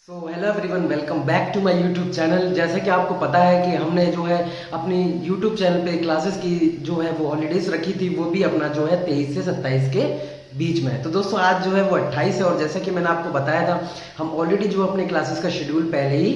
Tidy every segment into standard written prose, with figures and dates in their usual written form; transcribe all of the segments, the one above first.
Hello everyone, welcome back to my YouTube channel. जैसे कि आपको पता है कि हमने जो है अपनी यूट्यूब चैनल पे क्लासेस की जो है वो हॉलीडेज रखी थी, वो भी अपना जो है 23 से 27 के बीच में। तो दोस्तों आज जो है वो 28 है और जैसे कि मैंने आपको बताया था, हम ऑलरेडी जो अपने क्लासेस का शेड्यूल पहले ही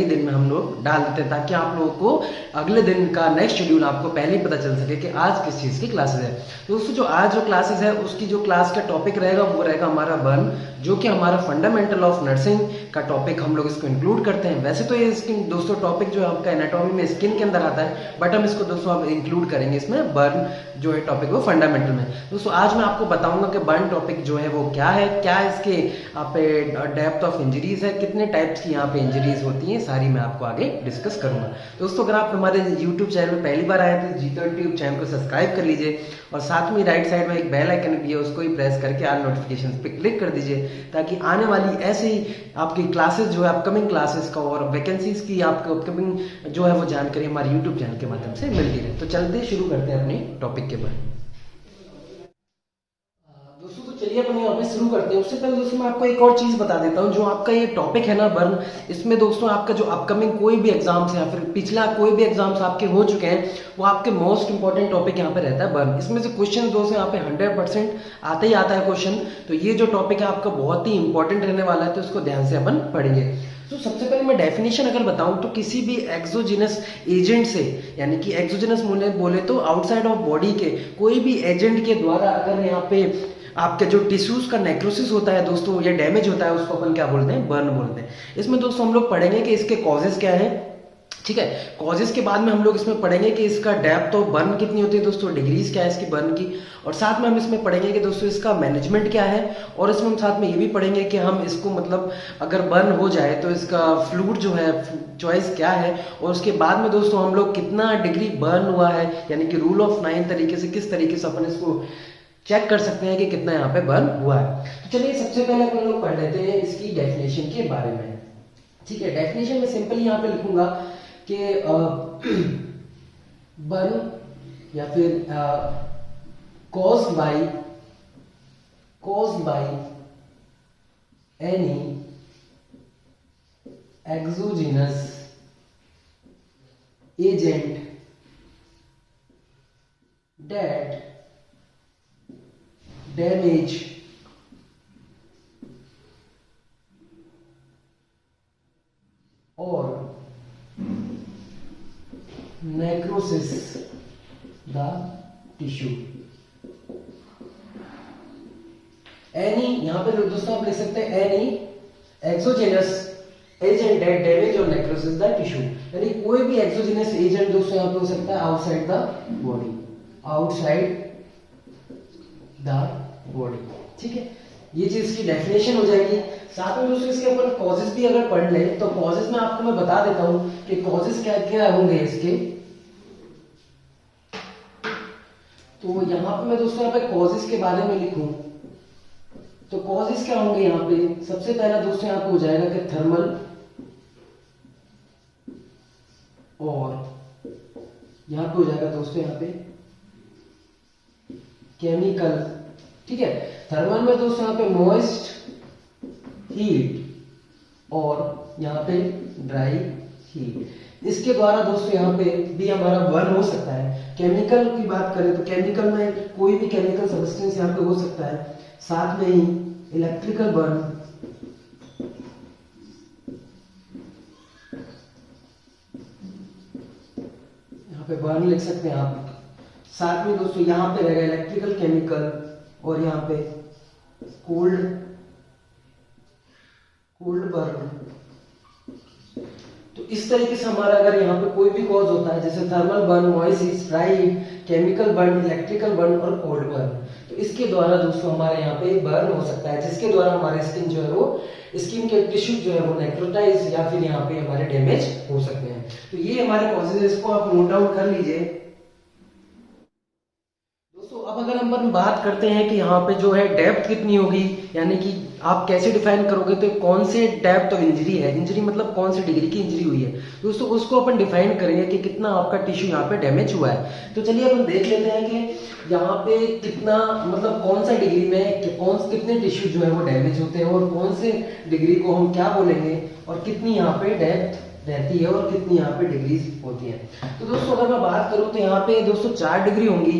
दिन में हम लोग डाल देते हैं, ताकि आप लोगों को अगले दिन का नेक्स्ट शेड्यूल आपको पहले ही पता चल सके कि आज किस चीज़ की क्लासेस है। तो दोस्तों जो आज जो क्लासेस है उसकी जो क्लास का टॉपिक रहेगा वो रहेगा हमारा बर्न, जो कि हमारा फंडामेंटल ऑफ नर्सिंग का टॉपिक हम लोग इसको इंक्लूड करते हैं। वैसे तो ये स्किन दोस्तों टॉपिक जो है आपका एनाटॉमी में स्किन के अंदर आता है, बट हम इसको दोस्तों अब इंक्लूड करेंगे इसमें बर्न जो है टॉपिक वो फंडामेंटल में। दोस्तों आज मैं आपको बताऊंगा कि बर्न टॉपिक जो है वो क्या है, क्या इसके यहाँ पे डेप्थ ऑफ इंजरीज है, कितने टाइप्स की यहाँ पे इंजरीज होती हैं, सारी मैं आपको आगे डिस्कस करूंगा। दोस्तों अगर आप हमारे यूट्यूब चैनल में पहली बार आए तो जीतो ट्यूब चैनल को सब्सक्राइब कर लीजिए और साथ में राइट साइड में एक बेल आइकन भी है, उसको ही प्रेस करके ऑल नोटिफिकेशन पे क्लिक कर दीजिए, ताकि आने वाली ऐसे ही आपकी क्लासेस जो है अपकमिंग क्लासेस का और वैकेंसीज की आपको अपकमिंग जो है वो जानकारी हमारे यूट्यूब चैनल के माध्यम से मिलती रहे। तो चलते शुरू करते हैं अपने टॉपिक के बारे में। दोस्तों तो चलिए अपन यहाँ पे शुरू करते हैं। उससे पहले दोस्तों मैं आपको एक और चीज बता देता हूँ, जो आपका ये टॉपिक है ना बर्न, इसमें दोस्तों आपका जो अपकमिंग कोई भी एग्जाम्स है या फिर पिछला कोई भी एग्जाम्स आपके हो चुके हैं, वो आपके मोस्ट इंपॉर्टेंट टॉपिक यहाँ पे रहता है बर्न। इसमें से क्वेश्चन दोस्तों यहाँ पे 100% आता ही आता है क्वेश्चन। तो ये जो टॉपिक है आपका बहुत ही इंपॉर्टेंट रहने वाला है, तो इसको ध्यान से अपन पढ़ेंगे। तो सबसे पहले मैं डेफिनेशन अगर बताऊं तो किसी भी एक्सोजिनस एजेंट से, यानी कि एक्सोजिनस बोले तो आउटसाइड ऑफ बॉडी के कोई भी एजेंट के द्वारा अगर यहाँ पे आपके जो टिश्यूज का नेक्रोसिस होता है दोस्तों, या डैमेज होता है, उसको अपन क्या बोलते हैं, बर्न बोलते हैं। इसमें दोस्तों हम लोग पढ़ेंगे कि इसके कॉजेज क्या है, ठीक है। कॉजेज के बाद में हम लोग इसमें पढ़ेंगे कि इसका डेप्थ ऑफ बर्न कितनी होती है दोस्तों, डिग्रीज क्या है इसकी बर्न की, और साथ में हम इसमें पढ़ेंगे कि दोस्तों इसका मैनेजमेंट क्या है, और इसमें हम साथ में ये भी पढ़ेंगे कि हम इसको मतलब अगर बर्न हो जाए तो इसका फ्लूइड जो है चॉइस क्या है, और उसके बाद में दोस्तों हम लोग कितना डिग्री बर्न हुआ है, यानी कि रूल ऑफ 9 तरीके से किस तरीके से अपन इसको चेक कर सकते हैं कि कितना यहाँ पे बर्न हुआ है। तो चलिए सबसे पहले अपन लोग पढ़ लेते हैं इसकी डेफिनेशन के बारे में, ठीक है। डेफिनेशन में सिंपल यहाँ पे लिखूंगा कि बर्न या फिर caused by any exogenous agent that damage or necrosis the tissue। Any यहां पे दोस्तों आप लिख सकते हैं any exogenous agent that damage और नेक्रोसिस द टिश्यू, यानी कोई भी एक्सोजेनस एजेंट दोस्तों यहां पे हो सकता है outside the body, outside the body, ठीक है। ये चीज की डेफिनेशन हो जाएगी। साथ में दोस्तों इसके अपन कॉजेस भी अगर पढ़ ले तो कॉजेस में आपको मैं बता देता हूं कि कॉजेस क्या क्या होंगे इसके। तो यहां पे मैं दोस्तों यहाँ पे कॉजेस के बारे में लिखूं तो कॉजेस क्या होंगे यहाँ पे, सबसे पहला दोस्तों यहाँ पे हो जाएगा कि थर्मल, और यहाँ पे हो जाएगा दोस्तों यहाँ पे केमिकल, ठीक है। थर्मल में दोस्तों यहाँ पे मॉइस्ट हीट और यहाँ पे ड्राई हीट, इसके द्वारा दोस्तों यहाँ पे भी हमारा बर्न हो सकता है। केमिकल की बात करें तो केमिकल में कोई भी केमिकल सब्सटेंस यहाँ पे हो सकता है, साथ में ही इलेक्ट्रिकल बर्न, यहाँ पे बर्न लिख सकते हैं आप, साथ में दोस्तों यहाँ पे रहेगा इलेक्ट्रिकल केमिकल, और यहाँ पे कोल्ड बर्न। तो इस तरीके से हमारा अगर यहाँ पे कोई भी कॉज होता है, जैसे thermal burn, moist, dry, chemical burn, electrical burn और कोल्ड बर्न, तो इसके द्वारा दोस्तों हमारे यहाँ पे बर्न हो सकता है, जिसके द्वारा हमारे स्किन जो है वो स्किन के टिश्यू जो है वो नेक्रोटाइज या फिर यहाँ पे हमारे डैमेज हो सकते हैं। तो ये हमारे कॉजेज, इसको आप नोट डाउन कर लीजिए दोस्तों। अब अगर अगर हम बात करते हैं कि यहाँ पे जो है डेप्थ कितनी होगी, यानी कि आप कैसे डिफाइन करोगे, तो कौन से डेप्थ ऑफ इंजरी है, इंजरी मतलब कौन सी डिग्री की इंजरी हुई है, दोस्तों उसको अपन डिफाइन करेंगे कि कितना आपका टिश्यू यहाँ पे डैमेज हुआ है। तो चलिए अपन देख लेते हैं कि यहाँ पे कितना मतलब कौन सा डिग्री में कितने टिश्यू जो है वो डैमेज होते हैं और कौन से डिग्री को हम क्या बोलेंगे और कितनी यहाँ पे डेप्थ रहती है और कितनी यहाँ पे डिग्रीज होती है। तो दोस्तों अगर मैं बात करूँ तो यहाँ पे दोस्तों 4 डिग्री होंगी,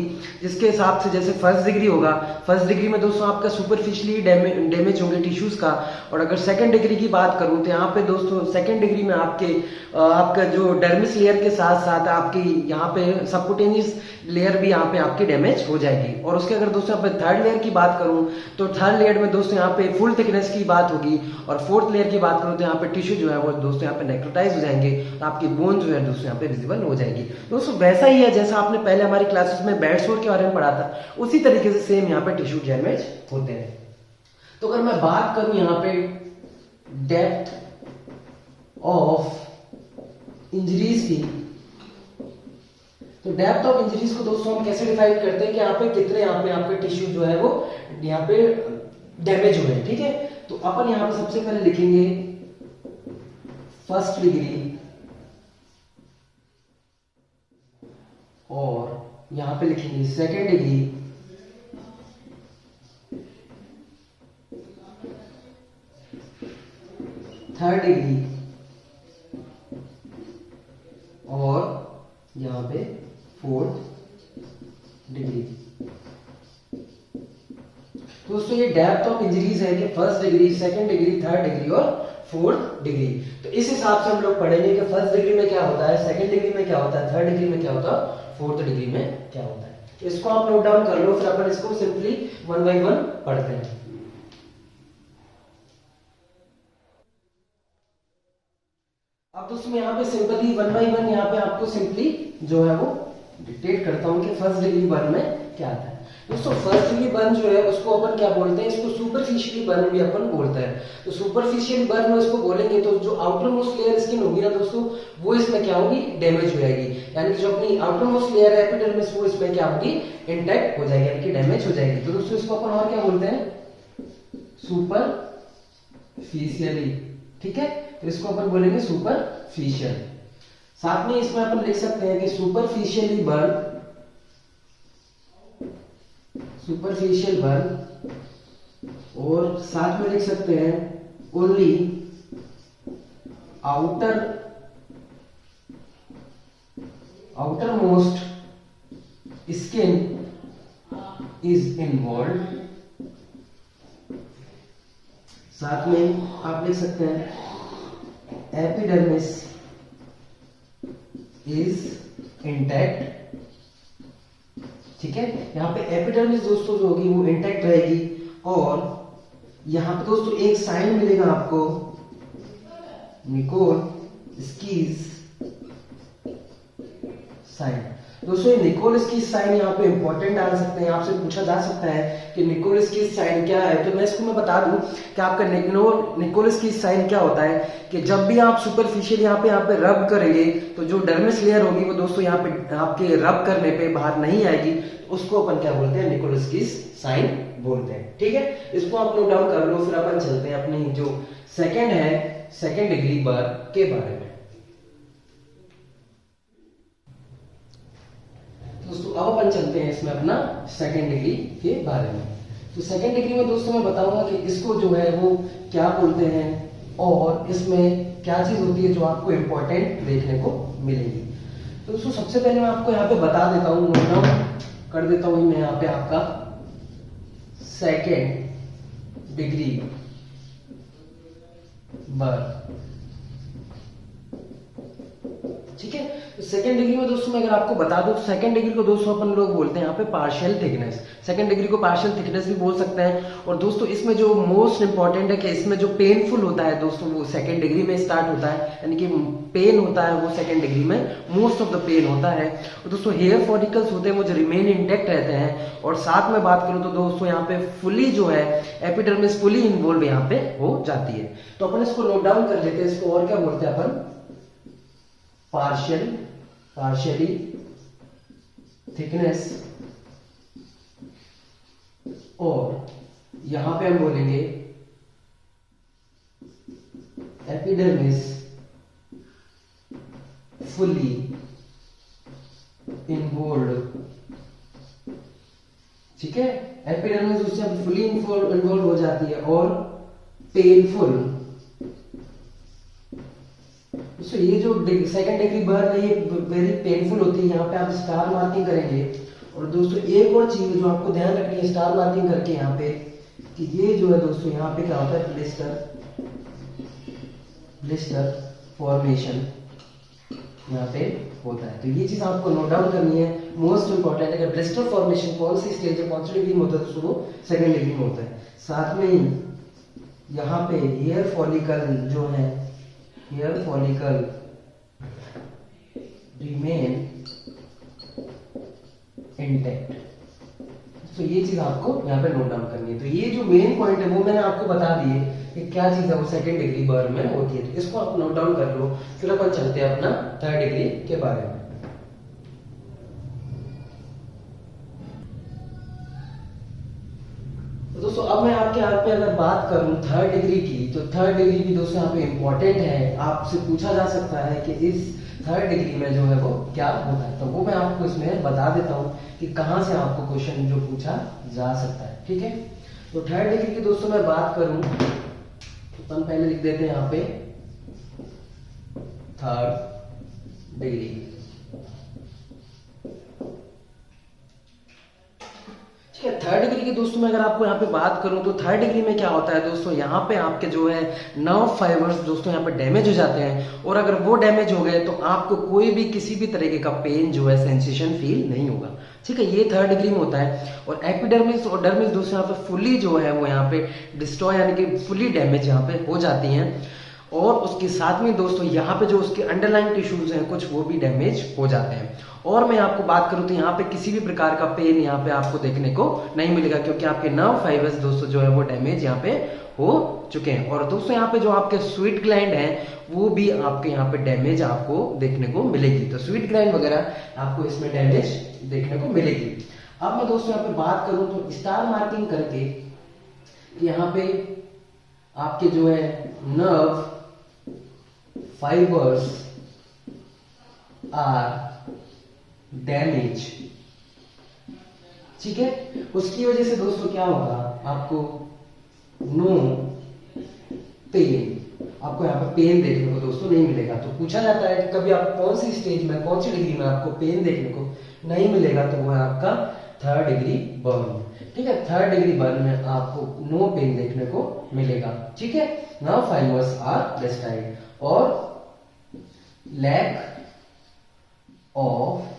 जिसके हिसाब से जैसे फर्स्ट डिग्री होगा, फर्स्ट डिग्री में दोस्तों आपका सुपरफिशियली डैमेज होंगे टिश्यूज का। और अगर सेकंड डिग्री की बात करूँ तो यहाँ पे दोस्तों सेकंड डिग्री में आपका जो डर्मिस लेयर के साथ साथ आपकी यहाँ पे सबकुटेनियस लेयर भी यहाँ पे आपकी डैमेज हो जाएगी। और उसके अगर दोस्तों यहाँ पे थर्ड लेयर की बात करूँ तो थर्ड लेयर में दोस्तों यहाँ पे फुल थिकनेस की बात होगी। और फोर्थ लेयर की बात करूँ तो यहाँ पे टिश्यू जो है वो दोस्तों यहाँ पे नेक्रोटाइज हो जाएंगे, तो आपकी बोन जो है दोस्तों यहाँ पे विजिबल हो जाएगी। दोस्तों वैसा ही है जैसा आपने पहले हमारी क्लासेस में बेड सोर के बारे में पढ़ा था, उसी तरीके से सेम यहाँ पे टिश्यू डैमेज होते हैं। तो अगर मैं बात करूं यहाँ पे डेप्थ ऑफ इंजरीज की, तो डेप्थ ऑफ इंजरीज को दोस्तों हम कैसे डिफाइन करते हैं कि यहाँ पे कितने यहाँ पे आपके टिश्यू जो है वो यहाँ पे डैमेज हुए हैं, ठीक है। तो अपन यहाँ पे सबसे पहले लिखेंगे फर्स्ट डिग्री और यहां पे लिखेंगे सेकेंड डिग्री, थर्ड डिग्री और यहां पे फोर्थ डिग्री। दोस्तों ये डेप्थ ऑफ इंजरीज है कि first degree, second degree, third degree और फोर्थ डिग्री। तो इस हिसाब से हम लोग पढ़ेंगे कि फर्स्ट डिग्री में क्या होता है, सेकेंड डिग्री में क्या होता है, थर्ड डिग्री में क्या होता है, फोर्थ डिग्री में क्या होता है। इसको आप नोट डाउन कर लो, फिर अपन इसको सिंपली वन बाय वन पढ़ते हैं। अब दोस्तों मैं यहाँ पे सिंपली वन बाय वन यहाँ पे आपको सिंपली जो है वो डिक्टेट करता हूँ कि फर्स्ट डिग्री बर्न में क्या आता है। दोस्तों फर्स्ट डिग्री बर्न जो है उसको अपन क्या बोलते हैं, इसको सुपरफिशियली बर्न भी अपन बोलते हैं। तो सुपरफिशियल बर्न में इसको बोलेंगे तो जो आउटर मोस्ट लेयर स्किन होगी ना दोस्तों, वो इसमें क्या होगी, डैमेज हो जाएगी। यानी कि जो अपनी आउटर मोस्ट लेयर है एपिडर्मिस, वो इसमें क्या होगी, इंटैक्ट हो जाएगी, यानी कि डैमेज हो जाएगी। तो दोस्तों इसको अपन और क्या बोलते हैं, सुपरफिशियली, ठीक है। तो इसको अपन बोलेंगे सुपरफिशियल। साथ में इसमें अपन लिख सकते हैं कि सुपरफिशियल बर्न, और साथ में लिख सकते हैं only outer most skin is involve. साथ में आप लिख सकते हैं एपिडर्मिस इज इंटैक्ट, ठीक है। यहाँ पे एपिडर्मिस दोस्तों जो होगी वो इंटैक्ट रहेगी। और यहाँ पे दोस्तों एक साइन मिलेगा आपको, निकोल्स्कीज साइन। दोस्तों ये निकोल्स्कीज साइन यहाँ पे इंपॉर्टेंट डाल सकते हैं, आपसे पूछा जा सकता है कि निकोल्स्कीज साइन क्या है। तो मैं इसको बता दूं कि आपका निकोल्स्कीज साइन क्या होता है कि जब भी आप सुपरफिशियल यहाँ पे रब करेंगे तो जो डर्मिस लेयर होगी वो दोस्तों यहाँ पे आपके रब करने पे बाहर नहीं आएगी, तो उसको अपन क्या बोलते हैं, निकोल्स्कीज साइन बोलते हैं, ठीक है। इसको आप नोट डाउन कर लो, फिर अपन चलते हैं अपनी जो सेकेंड है, सेकेंड डिग्री बर्न के बारे में। दोस्तों अब अपन चलते हैं इसमें अपना सेकेंड डिग्री के बारे में। तो सेकेंड डिग्री में दोस्तों मैं बताऊंगा कि इसको जो है वो क्या बोलते हैं और इसमें क्या चीज होती है जो आपको इंपॉर्टेंट देखने को मिलेगी। तो दोस्तों सबसे पहले मैं आपको यहाँ पे बता देता हूँ, नोट डाउन कर देता हूँ मैं यहाँ पे आपका सेकेंड डिग्री बर्न, ठीक है। तो सेकंड डिग्री में दोस्तों मैं अगर आपको बता दूं तो सेकंड डिग्री को दोस्तों अपन लोग बोलते हैं यहाँ पे पार्शियल थिकनेस। सेकंड डिग्री को पार्शियल थिकनेस भी बोल सकते हैं। और दोस्तों इसमें जो मोस्ट इंपॉर्टेंट है कि इसमें जो पेनफुल होता है दोस्तों वो सेकंड डिग्री में स्टार्ट होता है, यानी कि पेन होता है वो सेकंड डिग्री में मोस्ट ऑफ द पेन होता है। और दोस्तों हेयर फॉलिकल्स होते हैं वो जो रिमेन इंटेक्ट रहते हैं। और साथ में बात करूं तो दोस्तों यहाँ पे फुली जो है एपिडर्मिस फुली इन्वॉल्व यहाँ पे हो जाती है। तो अपन इसको नोट डाउन कर लेते हैं, इसको और क्या बोलते हैं अपन, पार्शियली थिकनेस और यहां पे हम बोलेंगे एपिडर्मिस फुली इन्वॉल्व। ठीक है, एपिडर्मिस उससे फुली इन्वॉल्व हो जाती है और पेनफुल। तो ये जो सेकंड डिग्री बर्न है ये वेरी पेनफुल होती है। यहाँ पे आप स्टार मार्किंग करेंगे। और दोस्तों एक और चीज जो आपको ध्यान रखनी है स्टार मार्किंग करके यहाँ पे, कि ये जो है दोस्तों यहाँ पे क्या होता है, ब्लिस्टर फॉर्मेशन यहाँ पे होता है। तो ये चीज आपको नोट डाउन करनी है, मोस्ट इंपॉर्टेंट है। ब्लिस्टर फॉर्मेशन कौन सी स्टेज है, कौन सी डिग्री में होता है, दोस्तों वो सेकंड डिग्री में होता है। साथ में ही यहाँ पे हेयर फॉलिकल जो है, हेयर फॉलिकल रिमेन इंटैक्ट। तो ये चीज आपको यहाँ पे नोट डाउन करनी है। तो ये जो मेन पॉइंट है वो मैंने आपको बता दिए कि क्या चीज है वो सेकंड डिग्री बर्न में होती है। तो इसको आप नोट डाउन कर लो, फिर अपन चलते हैं अपना थर्ड डिग्री के बारे में। तो दोस्तों अब मैं आपके यहाँ पे अगर बात करूं थर्ड डिग्री की, तो थर्ड डिग्री भी दोस्तों यहाँ पे इंपॉर्टेंट है। आपसे पूछा जा सकता है कि इस थर्ड डिग्री में जो है वो क्या होता है, तो वो मैं आपको इसमें बता देता हूं कि कहां से आपको क्वेश्चन जो पूछा जा सकता है। ठीक है, तो थर्ड डिग्री की दोस्तों मैं बात करूं तो हम पहले लिख देते हैं यहाँ पे थर्ड डिग्री। ठीक है, थर्ड डिग्री की दोस्तों मैं अगर आपको यहाँ पे बात करूं तो थर्ड डिग्री में क्या होता है दोस्तों, यहाँ पे आपके जो है नर्व फाइबर्स दोस्तों यहाँ पे डैमेज हो जाते हैं। और अगर वो डैमेज हो गए तो आपको कोई भी किसी भी तरीके का पेन जो है सेंसेशन फील नहीं होगा। ठीक है, ये थर्ड डिग्री में होता है। और एपिडर्मिस और डर्मिस दोस्तों यहाँ पे फुली जो है वो यहाँ पे डिस्ट्रॉय यानी कि फुली डैमेज यहाँ पे हो जाती हैं। और उसके साथ में दोस्तों यहाँ पे जो उसके अंडरलाइन टिश्यूज हैं कुछ वो भी डैमेज हो जाते हैं। और मैं आपको बात करूं तो यहाँ पे किसी भी प्रकार का पेन यहाँ पे आपको देखने को नहीं मिलेगा, क्योंकि आपके नर्व फाइबर्स दोस्तों जो है वो डैमेज यहाँ पे हो चुके हैं। और दोस्तों यहाँ पे जो आपके स्वीट ग्लैंड है वो भी आपके यहाँ पे डैमेज आपको देखने को मिलेगी। तो स्वीट ग्लैंड वगैरह आपको इसमें डैमेज देखने को मिलेगी। अब मैं दोस्तों यहाँ पे बात करूं तो स्टार मार्किंग करके यहाँ पे आपके जो है नर्व फाइबर्स आर डैमेज। ठीक है, उसकी वजह से दोस्तों क्या होगा, आपको नो पेन, आपको यहाँ पे पेन देखने को दोस्तों नहीं मिलेगा। तो पूछा जाता है कि कभी आप कौन सी स्टेज में कौन सी डिग्री में आपको पेन देखने को नहीं मिलेगा, तो वो है आपका थर्ड डिग्री बर्न। ठीक है, थर्ड डिग्री बर्न में आपको नो पेन देखने को मिलेगा। ठीक है, नर्व फाइबर्स आर डिस्ट्रॉयड और लैक ऑफ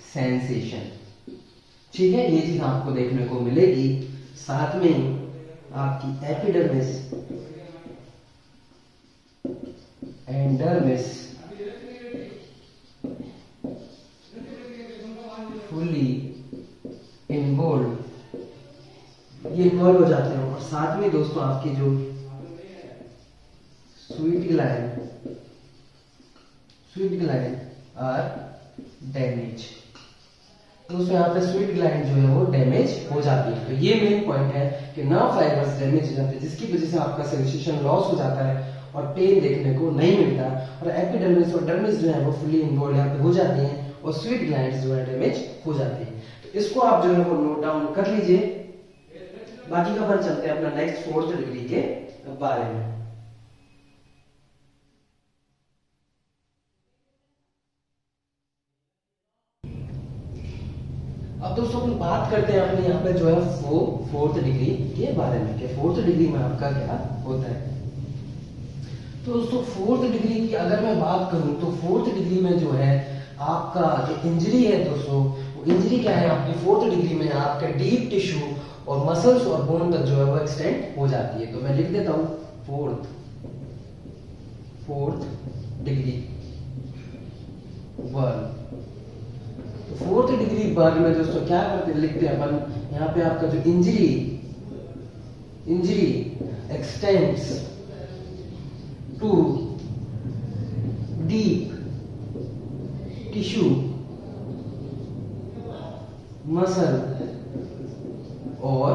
सेंसेशन। ठीक है, ये चीज आपको देखने को मिलेगी। साथ में आपकी epidermis and dermis fully involve, ये इन्वॉल्व हो जाते हैं। और साथ में दोस्तों आपकी जो स्वीट ग्लैंड आर डैमेज। दोस्तों यहाँ पे स्वीट ग्लैंड जो है वो डैमेज हो जाती है। तो ये मेन पॉइंट है कि नर्व फाइबर्स डैमेज हो जाते हैं, जिसकी वजह से आपका सेंसेशन लॉस हो जाता है और पेन देखने को नहीं मिलता। और एपिडर्मिस और डर्मिस जो है वो फुली इन्वॉल्व यहाँ पे हो जाती हैं और स्वीट ग्लैंड्स जो है डैमेज हो जाती है। तो इसको आप जो है वो नोट डाउन कर लीजिए। बाकी का अपन चलते हैं अपना नेक्स्ट फोर्थ डिग्री के बारे में। अब दोस्तों अपन बात करते हैं अपने यहाँ पे जो है फोर्थ डिग्री के बारे में कि फोर्थ डिग्री में आपका क्या होता है। तो दोस्तों फोर्थ डिग्री की अगर मैं बात करूं तो फोर्थ डिग्री में जो है आपका जो इंजरी है दोस्तों, वो इंजरी क्या है आपकी फोर्थ डिग्री में आपका डीप टिश्यू और मसल्स और बोन तक जो है वो एक्सटेंड हो जाती है। तो मैं लिख देता हूं fourth degree burn. Fourth degree burn में दोस्तों क्या करते हैं, लिखते हैं अपन यहाँ पे आपका जो injury extends to deep tissue muscle और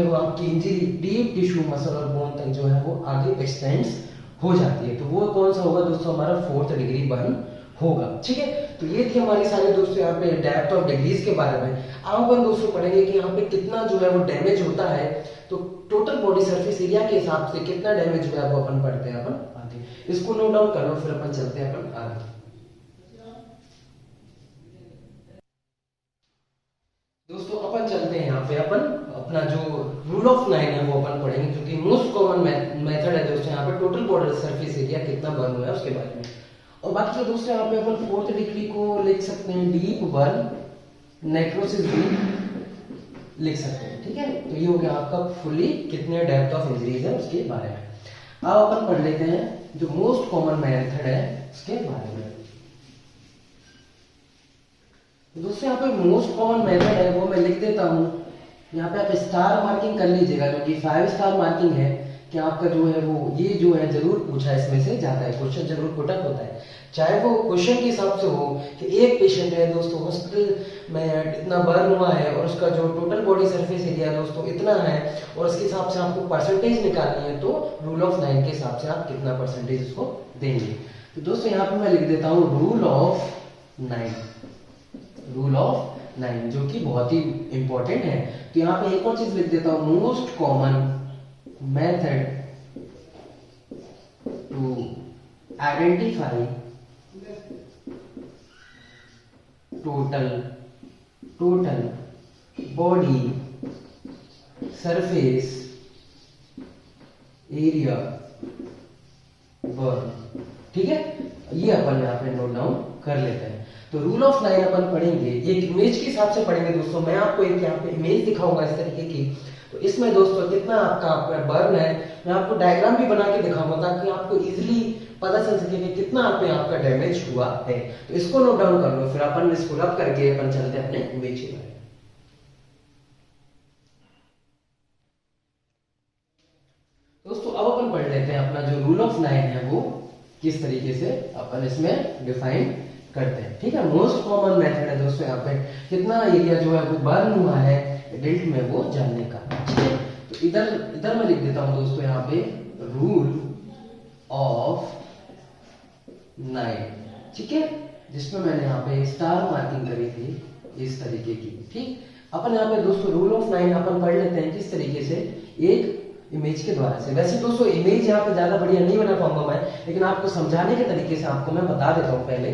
वो आपकी इंजरी डीप टिश्यू मसल और बोन तक जो है वो आगे एक्सटेंड्स हो जाती है। तो वो कौन सा होगा दोस्तों, हमारा 4th डिग्री बर्न होगा। ठीक है, तो ये थी हमारी सारे दोस्तों यहाँ पे डेप्थ ऑफ डिग्रीज के बारे में। अब अपन दोस्तों पढ़ेंगे कि यहाँ पे कितना जो है वो डैमेज होता है, तो टोटल बॉडी सरफेस एरिया के हिसाब से कितना डैमेज जो है वो अपन पढ़ते हैं अपन आगे। इसको नोट डाउन कर लो, फिर अपन चलते हैं अपन आगे। दोस्तों अपन चलते हैं यहाँ पे, अपन अपना जो रूल ऑफ 9 है वो अपन पढ़ेंगे, जो कि मोस्ट कॉमन मेथड है दोस्तों यहाँ पे टोटल बॉडी सरफेस एरिया कितना बर्न हुआ है उसके बारे में। और बाकी तो दोस्तों यहाँ पे अपन 4th डिग्री को लिख सकते हैं डीप बर्न, नेक्रोसिस भी लिख सकते हैं। ठीक है, तो ये हो गया आपका फुली कितने डेप्थ ऑफ इंजरीज है उसके बारे में। अब अपन पढ़ लेते हैं जो मोस्ट कॉमन मेथड है उसके बारे में। दोस्तों यहाँ पे मोस्ट कॉमन मेथड है वो मैं लिख देता हूँ, यहाँ पे आप स्टार मार्किंग कर लीजिएगा, क्योंकि 5 स्टार मार्किंग है कि आपका जो है वो ये जो है जरूर पूछा इसमें से जाता है, क्वेश्चन जरूर पुटअप होता है। चाहे वो क्वेश्चन के हिसाब से हो कि एक पेशेंट है दोस्तों हॉस्पिटल में इतना बर्न हुआ है और उसका जो टोटल बॉडी सरफेस एरिया दोस्तों इतना है, और उसके हिसाब से आपको परसेंटेज निकालनी है, तो रूल ऑफ 9 के हिसाब से आप कितना परसेंटेज उसको देंगे। तो दोस्तों यहाँ पे मैं लिख देता हूँ रूल ऑफ 9, रूल ऑफ 9 जो कि बहुत ही इंपॉर्टेंट है। तो यहाँ पे एक और चीज लिख देता हूँ, most common method to identify total body surface area burn. ठीक है, ये अपन यहाँ पे नोट डाउन कर लेते हैं। तो रूल ऑफ 9 अपन पढ़ेंगे, एक इमेज के हिसाब से पढ़ेंगे दोस्तों। मैं आपको एक यहाँ पे इमेज दिखाऊंगा इस तरीके की, तो इसमें दोस्तों कितना आपका बर्न है मैं आपको डायग्राम भी बना के दिखाऊंगा, ताकि आपको इजीली पता चल सके कि कितना आप पे आपका डैमेज हुआ है। तो इसको नोट डाउन कर लो, फिर अपन इसको रब करके अपन चलते हैं अपने इमेज के बारे में। दोस्तों अब अपन पढ़ लेते हैं अपना जो रूल ऑफ 9 है वो किस तरीके से अपन इसमें डिफाइन करते हैं। ठीक है, मोस्ट कॉमन मेथड है दोस्तों यहाँ पे कितना एरिया जो है वो बर्न हुआ है एडल्ट में वो जानने का। ठीक है, तो इधर मैं लिख देता हूं दोस्तों यहाँ पे रूल ऑफ 9। ठीक है, जिसमें मैंने यहाँ पे स्टार मार्किंग करी थी इस तरीके की। ठीक, अपन यहाँ पे दोस्तों रूल ऑफ 9 अपन पढ़ लेते हैं किस तरीके से, एक इमेज के द्वारा से। वैसे दोस्तों इमेज यहाँ पे ज्यादा बढ़िया नहीं बना पाऊंगा मैं, लेकिन आपको समझाने के तरीके से आपको मैं बता देता हूँ पहले।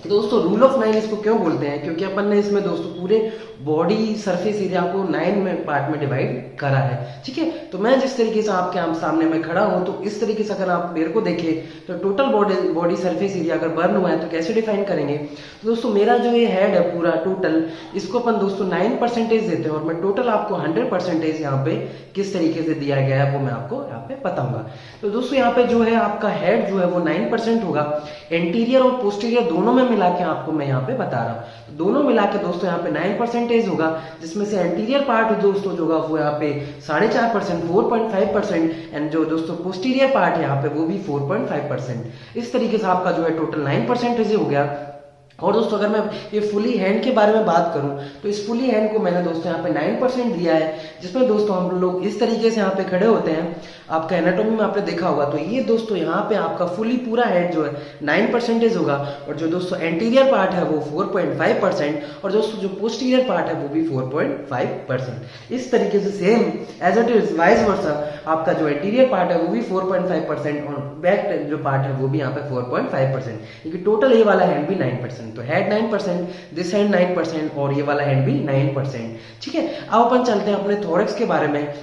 तो दोस्तों रूल ऑफ 9 इसको क्यों बोलते हैं, क्योंकि अपन ने इसमें दोस्तों पूरे बॉडी सरफेस एरिया को 9 में पार्ट में डिवाइड करा है। ठीक है, तो मैं जिस तरीके से आपके सामने में खड़ा हूं, तो इस तरीके से अगर आप मेरे को देखें तो टोटल बॉडी सरफेस एरिया अगर बर्न हुआ है तो कैसे डिफाइन करेंगे। तो दोस्तों मेरा जो ये हेड है पूरा टोटल, इसको अपन दोस्तों 9% देते हैं, और मैं टोटल आपको 100% यहाँ पे किस तरीके से दिया गया है वो मैं आपको यहाँ पे बताऊंगा। तो दोस्तों यहाँ पे जो है आपका हेड जो है वो 9% होगा, एंटीरियर और पोस्टीरियर दोनों में मिला के आपको मैं यहाँ पे बता रहा हूँ। तो दोनों मिला के दोस्तों यहाँ पे 9% होगा, जिसमें से एंटीरियर पार्ट दोस्तों जो होगा वो यहाँ पे 4.5% 4.5%, एंड जो दोस्तों पोस्टीरियर पार्ट है यहाँ पे वो भी 4.5%। इस तरीके से आपका जो है टोटल 9% हो गया। और दोस्तों अगर मैं ये फुली हैंड के बारे में बात करूं, तो इस फुली हैंड को मैंने दोस्तों यहाँ पे 9% दिया है, जिसमें दोस्तों हम लोग इस तरीके से यहाँ पे खड़े होते हैं। आपका एनाटॉमी में आपने देखा होगा, तो ये दोस्तों यहाँ पे आपका फुली पूरा हेड जो है 9% होगा, और जो दोस्तों एंटीरियर पार्ट है वो 4.5%, और दोस्तों जो पोस्टीरियर पार्ट है वो भी 4.5%। इस तरीके से same as it is vice versa आपका जो एंटीरियर पार्ट है वो भी 4.5%, और बैक जो पार्ट है वो भी यहाँ पे 4.5%, क्योंकि टोटल ये वाला हैंड भी 9%। तो हेड 9%, दिस हैंड 9%, और ये वाला हैंड भी 9%। ठीक है, अब अपन चलते हैं अपने थोरैक्स के बारे में।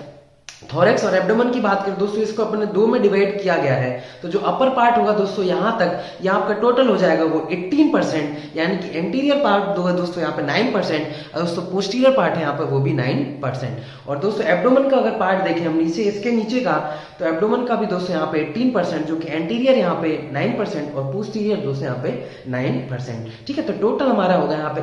थोरैक्स और एब्डोमेन की बात करें दोस्तों, इसको अपने दो में डिवाइड किया गया है। तो जो अपर पार्ट होगा दोस्तों यहाँ तक, यहाँ आपका टोटल हो जाएगा वो 18%, यानी कि एंटीरियर पार्ट होगा दोस्तों यहाँ पे 9%, और दोस्तों पोस्टीरियर पार्ट है यहाँ पे वो भी 9%। और दोस्तों एब्डोमेन का अगर पार्ट देखें हम नीचे, इसके नीचे का, तो एब्डोमेन का भी दोस्तों यहाँ पे 18%, जो कि एंटीरियर यहाँ पे 9% और पोस्टीरियर दोस्तों यहाँ पे 9%। ठीक है, तो टोटल हमारा होगा यहाँ पे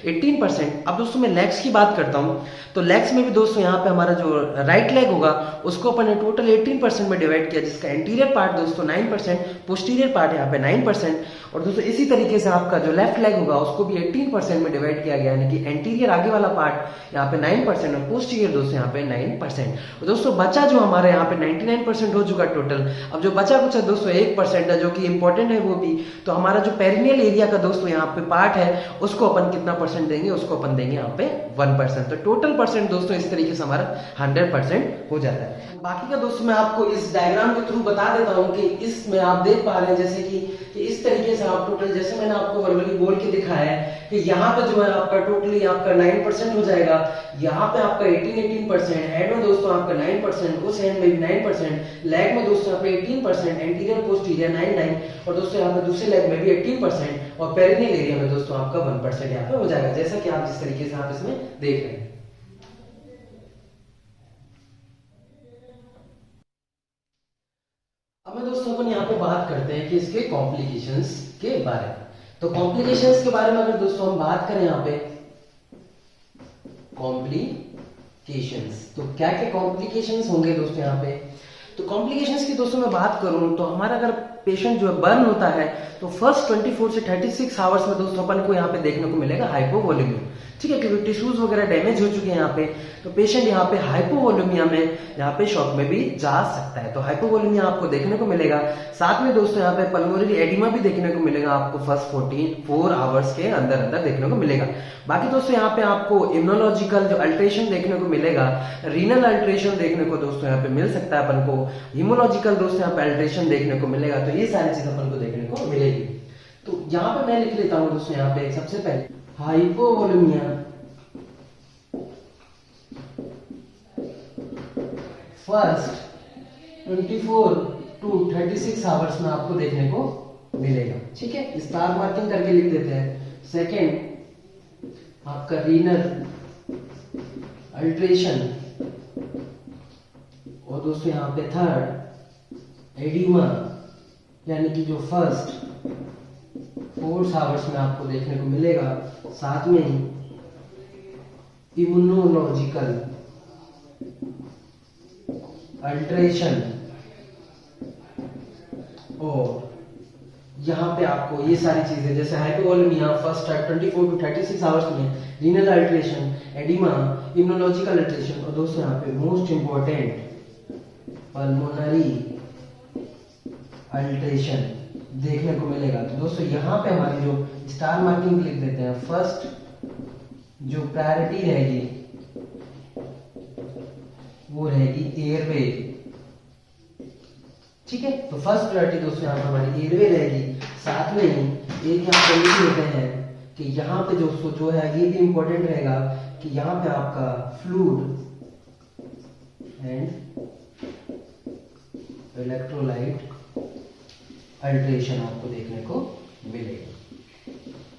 18%। अब दोस्तों मैं लेग्स की बात करता हूँ, तो लेग्स में भी दोस्तों यहाँ पे हमारा जो राइट लेग होगा उसको अपन ने टोटल 18% में डिवाइड किया, जिसका इंटीरियर पार्ट दोस्तों 9%, पोस्टीरियर पार्ट यहाँ पे 9%, और दोस्तों इसी तरीके से आपका जो लेफ्ट लेग होगा उसको भी 18% में डिवाइड किया गया, यानी कि एंटीरियर आगे वाला पार्ट यहाँ पे 9% और पोस्टीरियर दोस्तों यहाँ पे 9%। और दोस्तों बचा जो हमारे यहाँ पे 99% हो चुका टोटल। अब जो बचा कुछ दोस्तों 1% है जो कि इंपॉर्टेंट है वो भी, तो हमारा जो पेरिनियल एरिया का दोस्तों यहाँ पे पार्ट है उसको अपन कितना परसेंट देंगे, उसको अपन देंगे यहाँ पे 1%। तो टोटल परसेंट दोस्तों इस तरीके से हमारा 100% हो जाता है। बाकी का दोस्तों मैं आपको इस डायग्राम के थ्रू बता देता हूँ कि इसमें आप देख पा रहे हैं जैसे कि इस तरीके से आप टोटल, जैसे मैंने आपको वर्बली बोल के दिखाया है कि यहाँ पे जो है आपका टोटली आपका 9% हो जाएगा, यहाँ पे आपका 18%, हेड में दोस्तों आपका 9%, उस हैंड में भी 9%, लेग में दोस्तों यहाँ पे 18%, एंटीरियर पोस्टीरियर 9 और दोस्तों यहाँ पे दूसरे लेग में भी 18%, और पेरिनियल एरिया में दोस्तों आपका 1% यहाँ पे हो जाएगा, जैसा कि आप जिस तरीके से आप इसमें देख रहे हैं। अब मैं दोस्तों अपन यहाँ पे बात करते हैं कि इसके कॉम्प्लिकेशंस के बारे में। तो कॉम्प्लिकेशंस के बारे में अगर दोस्तों हम बात करें यहाँ पे कॉम्प्लिकेशंस, तो क्या क्या कॉम्प्लिकेशंस होंगे दोस्तों यहाँ पे। तो कॉम्प्लिकेशंस की दोस्तों मैं बात करूं तो हमारा अगर पेशेंट जो है बर्न होता है तो फर्स्ट 24 से 36 आवर्स में दोस्तों अपन को यहाँ पे देखने को मिलेगा हाइपोवोलेमिया, ठीक है, क्योंकि टिश्यूज वगैरह डैमेज हो चुके हैं यहाँ पे, तो पेशेंट यहाँ पे हाइपोवोलेमिया में यहाँ पे शॉक में भी जा सकता है। तो हाइपोवोलेमिया आपको देखने को मिलेगा। साथ में दोस्तों यहाँ पे पल्मोनरी एडिमा भी देखने को मिलेगा आपको फर्स्ट 4 आवर्स के अंदर अंदर देखने को मिलेगा। बाकी दोस्तों यहाँ पे आपको इम्यूनोलॉजिकल जो अल्ट्रेशन देखने को मिलेगा, रीनल अल्ट्रेशन देखने को दोस्तों यहाँ पे मिल सकता है अपन को, हीमोलॉजिकल दोस्तों यहाँ पे अल्ट्रेशन देखने को मिलेगा। तो ये सारी चीज अपन को देखने को मिलेगी। तो यहाँ पे मैं लिख लेता हूँ दोस्तों यहाँ पे सबसे पहले हाइपोवोलेमिया फर्स्ट 24 to 36 आवर्स में आपको देखने को मिलेगा, ठीक है, स्टार मार्किंग करके लिख देते हैं। सेकेंड आपका रीनल अल्ट्रेशन, और दोस्तों यहाँ पे थर्ड एडिमा, यानी कि जो फर्स्ट 4 आवर्स में आपको देखने को मिलेगा। साथ में ही इम्यूनोलॉजिकल अल्ट्रेशन, और यहाँ पे आपको ये सारी चीजें जैसे हाइपोवोलेमिया फर्स्ट 24 to 36 आवर्स में, renal alteration, oedema, immunological alteration, और दोस्तों यहाँ पे मोस्ट इंपॉर्टेंट पल्मोनरी अल्ट्रेशन देखने को मिलेगा। तो दोस्तों यहाँ पे हमारी जो स्टार मार्किंग लिख देते हैं, फर्स्ट जो प्रायोरिटी रहेगी वो रहेगी एयरवे, ठीक है। तो फर्स्ट प्रायोरिटी दोस्तों यहाँ पर हमारी एयरवे रहेगी। साथ में ही एक यहाँ पे लिख देते हैं कि यहाँ पे जो है ये भी इंपॉर्टेंट रहेगा कि यहाँ पे आपका फ्लूइड एंड इलेक्ट्रोलाइट अल्ट्रेशन आपको देखने को मिलेगा।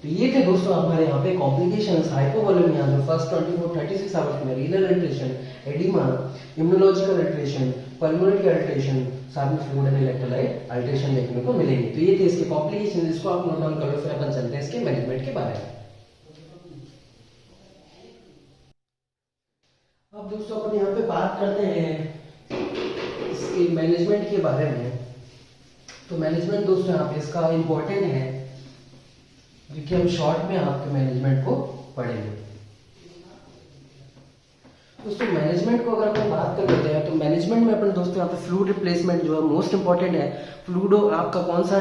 तो ये थे दोस्तों हमारे यहाँ पे कॉम्प्लिकेशंस हाइपोवोलेमिया जो फर्स्ट 24-36 आवर्स में, renal alteration, oedema, immunological alteration, pulmonary alteration, साथ में फ्लूइड एंड इलेक्ट्रोलाइट अल्ट्रेशन देखने को मिलेंगे। तो ये थे इसके कॉम्प्लिकेशन, इसको आप नोट डाउन कर लो, फिर अपन चलते हैं इसके मैनेजमेंट के बारे में। अब दोस्तों अपन यहाँ पे बात करते हैं इसके मैनेजमेंट के बारे में। तो मैनेजमेंट दोस्तों यहाँ पे इसका इंपॉर्टेंट है, जो कि हम शॉर्ट में आपके मैनेजमेंट को पढ़ेंगे। दोस्तों मैनेजमेंट को अगर अपन बात कर लेते हैं तो मैनेजमेंट में अपन दोस्तों यहाँ पे फ्लूइड रिप्लेसमेंट जो है मोस्ट इंपॉर्टेंट है। फ्लूइड आपका कौन सा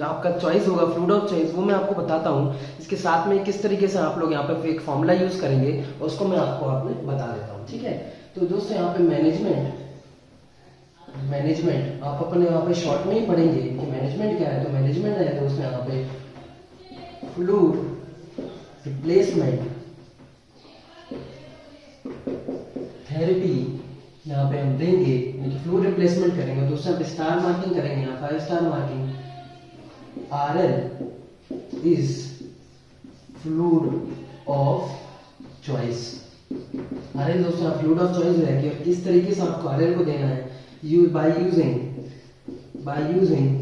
आपका चॉइस होगा, फ्लूइड ऑफ चॉइस, वो मैं आपको बताता हूँ। इसके साथ में किस तरीके से आप लोग यहाँ पे एक फॉर्मूला यूज करेंगे उसको मैं आपको बता देता हूँ, ठीक है। तो दोस्तों यहाँ पे मैनेजमेंट आप अपने यहाँ पे शॉर्ट में ही पढ़ेंगे कि मैनेजमेंट क्या है। तो मैनेजमेंट है दोस्तों यहाँ पे फ्लूइड रिप्लेसमेंट थेरेपी यहाँ पे हम देंगे, फ्लूइड रिप्लेसमेंट करेंगे। दोस्तों यहाँ पे स्टार मार्किंग करेंगे, यहाँ 5 star marking. RL is fluid of choice. RL दोस्तों फ्लूइड ऑफ चॉइस रहेगी, और किस तरीके से आपको RL को देना है, बाय यूजिंग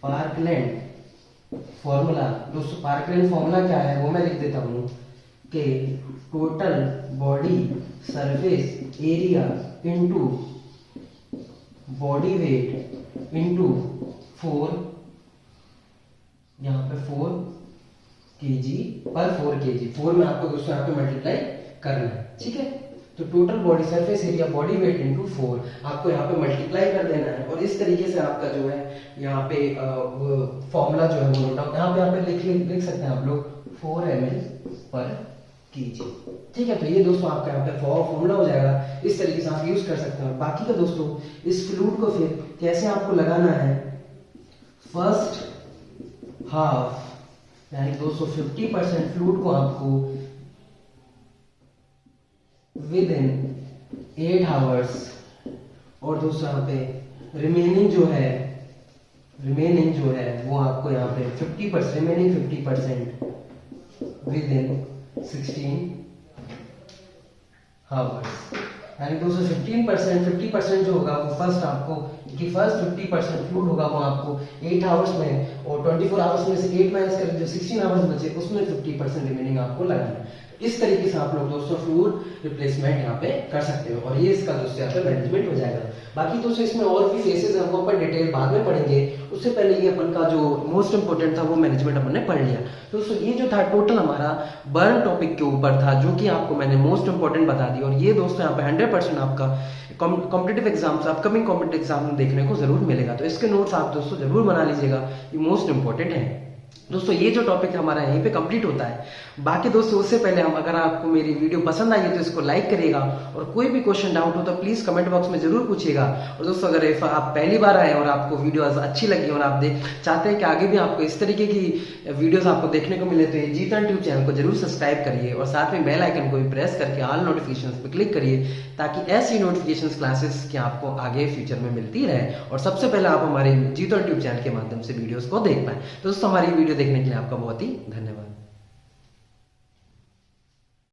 पार्कलैंड फॉर्मूला। दोस्तों पार्कलैंड फॉर्मूला क्या है वो मैं लिख देता हूँ। के total body surface area into body weight into 4, यहाँ पे 4 kg पर 4 kg, 4 में आपको दोस्तों यहाँ पे मल्टीप्लाई करना है, ठीक है। तो total body surface area body weight into 4 आपको यहाँ पे मल्टीप्लाई कर देना है, और इस तरीके से आपका जो है यहाँ पे फॉर्मूला जो है वो नोट डाउन यहाँ पे लिख सकते हैं आप लोग 4 ml पर kg, ठीक है। तो ये दोस्तों आपका यहाँ पे फॉर्मूला हो जाएगा, इस तरीके से आप यूज कर सकते हैं। बाकी का दोस्तों इस फ्लूइड को फिर कैसे आपको लगाना है, फर्स्ट हाफ यानी दोस्तों 50% फ्लूइड को आपको विद इन 8 आवर्स, और दोस्तों यहाँ पे रिमेनिंग जो है वो आपको यहाँ पे 50% रिमेनिंग 50% विद इन 16 आवर्स, यानी दोस्तों 50% जो होगा वो फर्स्ट 50% फ्लूइड होगा वो आपको 8 आवर्स में, और 24 आवर्स में से 8 माइनस करें जो 16 आवर्स बचे उसमें 50% रिमेनिंग आपको लगाना है। इस तरीके से आप लोग दोस्तों फ्लूइड रिप्लेसमेंट यहाँ पे कर सकते हो, और ये इसका दोस्तों यहाँ पे मैनेजमेंट हो जाएगा। बाकी दोस्तों इसमें और भी फेसेस हैं, वो अपन डिटेल बाद में पढ़ेंगे, उससे पहले ये अपन का जो मोस्ट इंपोर्टेंट था वो मैनेजमेंट अपन ने पढ़ लिया। दोस्तों ये जो था टोटल हमारा बर्न टॉपिक के ऊपर था, जो कि आपको मैंने मोस्ट इंपोर्टेंट बता दी, और ये दोस्तों यहाँ पे 100% आपका competitive exams upcoming competitive exam में देखने को जरूर मिलेगा। तो इसके नोट्स आप दोस्तों जरूर बना लीजिएगा, ये मोस्ट इंपोर्टेंट है। दोस्तों ये जो टॉपिक हमारा यहीं पे कंप्लीट होता है। बाकी दोस्तों उससे पहले हम, अगर आपको मेरी वीडियो पसंद आई है तो इसको लाइक करिएगा, और कोई भी क्वेश्चन डाउट हो तो प्लीज कमेंट बॉक्स में जरूर पूछिएगा। और दोस्तों अगर आप पहली बार आए और आपको वीडियो अच्छी लगी और आप चाहते हैं कि आगे भी आपको इस तरीके की वीडियोस आपको देखने को मिले, तो ये जीतन ट्यूब चैनल को जरूर सब्सक्राइब करिए, और साथ में बेल आइकन को भी प्रेस करके ऑल नोटिफिकेशंस पे क्लिक करिए, ताकि ऐसी नोटिफिकेशंस क्लासेस की आपको आगे फ्यूचर में मिलती रहे, और सबसे पहले आप हमारे जीतन ट्यूब चैनल के माध्यम से वीडियोस को देख पाए। तो दोस्तों हमारी वीडियो देखने के लिए आपका बहुत ही धन्यवाद।